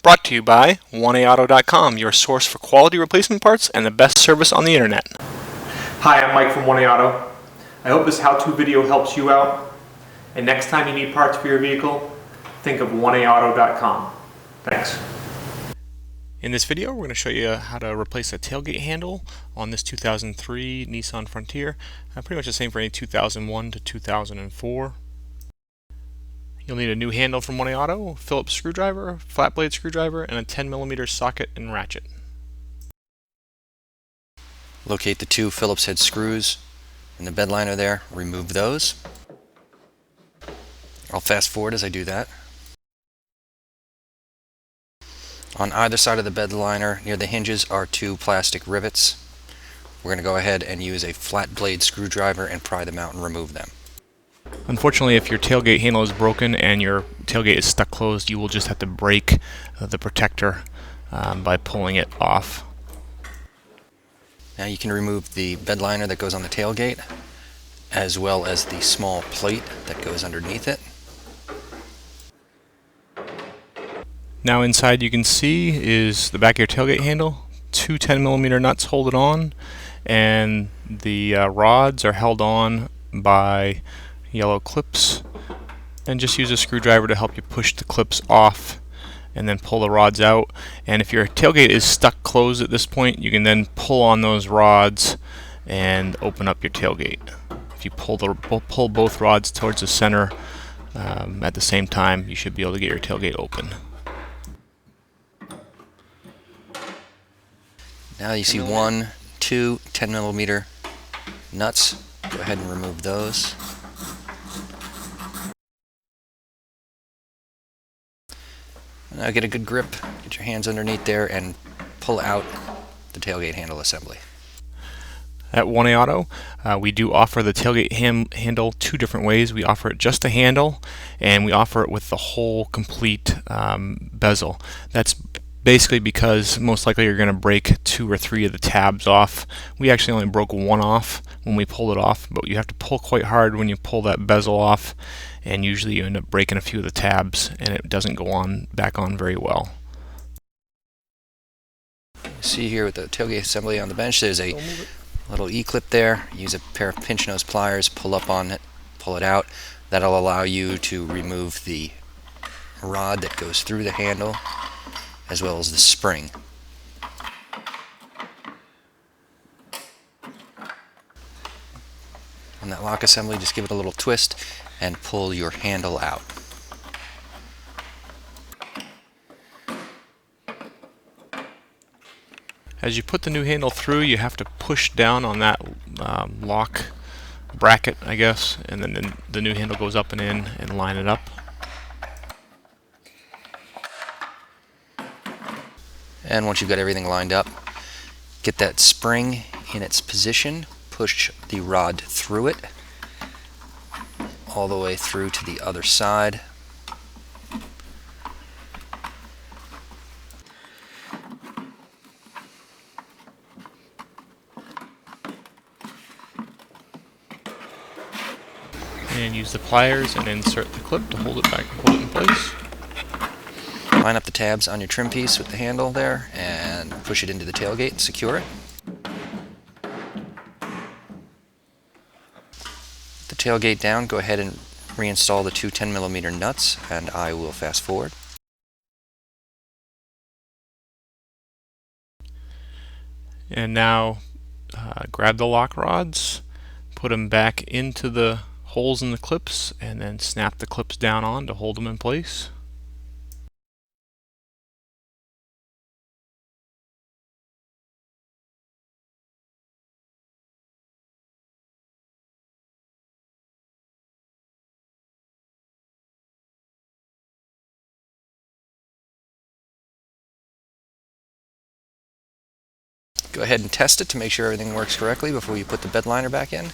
Brought to you by 1AAuto.com, your source for quality replacement parts and the best service on the internet. Hi, I'm Mike from 1AAuto. I hope this how-to video helps you out. And next time you need parts for your vehicle, think of 1AAuto.com. Thanks. In this video, we're going to show you how to replace a tailgate handle on this 2003 Nissan Frontier. Pretty much the same for any 2001 to 2004. You'll need a new handle from 1AAuto, Phillips screwdriver, flat blade screwdriver, and a 10mm socket and ratchet. Locate the two Phillips head screws in the bed liner there, remove those. I'll fast forward as I do that. On either side of the bed liner near the hinges are two plastic rivets. We're going to go ahead and use a flat blade screwdriver and pry them out and remove them. Unfortunately, if your tailgate handle is broken and your tailgate is stuck closed, you will just have to break the protector by pulling it off. Now you can remove the bed liner that goes on the tailgate, as well as the small plate that goes underneath it. Now inside you can see is the back of your tailgate handle. Two 10mm nuts hold it on, and the rods are held on by yellow clips, and just use a screwdriver to help you push the clips off and then pull the rods out. And if your tailgate is stuck closed at this point, you can then pull on those rods and open up your tailgate. If you pull both rods towards the center at the same time, you should be able to get your tailgate open. Now you see one, two 10mm nuts. Go ahead and remove those. Now get a good grip, get your hands underneath there, and pull out the tailgate handle assembly. At 1AAuto, we do offer the tailgate handle two different ways. We offer it just a handle, and we offer it with the whole complete bezel. That's basically because most likely you're going to break 2 or 3 of the tabs off. We actually only broke one off when we pulled it off, but you have to pull quite hard when you pull that bezel off, and usually you end up breaking a few of the tabs, and it doesn't go on back on very well. See here with the tailgate assembly on the bench, there's a little E-clip there. Use a pair of pinch nose pliers, pull up on it, pull it out. That'll allow you to remove the rod that goes through the handle, as well as the spring. On that lock assembly, just give it a little twist and pull your handle out. As you put the new handle through, you have to push down on that lock bracket, I guess, and then the new handle goes up and in and line it up. And once you've got everything lined up, get that spring in its position, push the rod through it, all the way through to the other side. And use the pliers and insert the clip to hold it back and hold it in place. Line up the tabs on your trim piece with the handle there and push it into the tailgate and secure it. The tailgate down, go ahead and reinstall the two 10mm nuts, and I will fast forward. And now grab the lock rods, put them back into the holes in the clips, and then snap the clips down on to hold them in place. Go ahead and test it to make sure everything works correctly before you put the bed liner back in.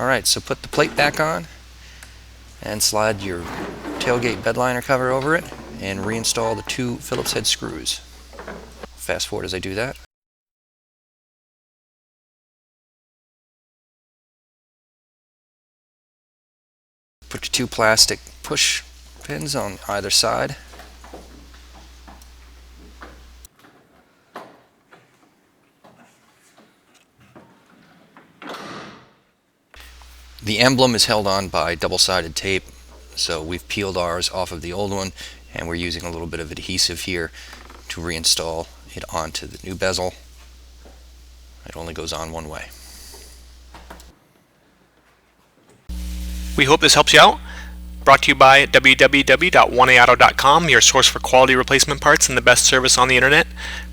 Alright, so put the plate back on and slide your tailgate bed liner cover over it and reinstall the two Phillips head screws. Fast forward as I do that. Put your two plastic push pins on either side. The emblem is held on by double-sided tape, so we've peeled ours off of the old one, and we're using a little bit of adhesive here to reinstall it onto the new bezel. It only goes on one way. We hope this helps you out. Brought to you by www.oneauto.com, your source for quality replacement parts and the best service on the internet.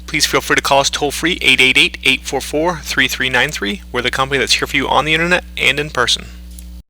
Please feel free to call us toll-free 888-844-3393. We're the company that's here for you on the internet and in person.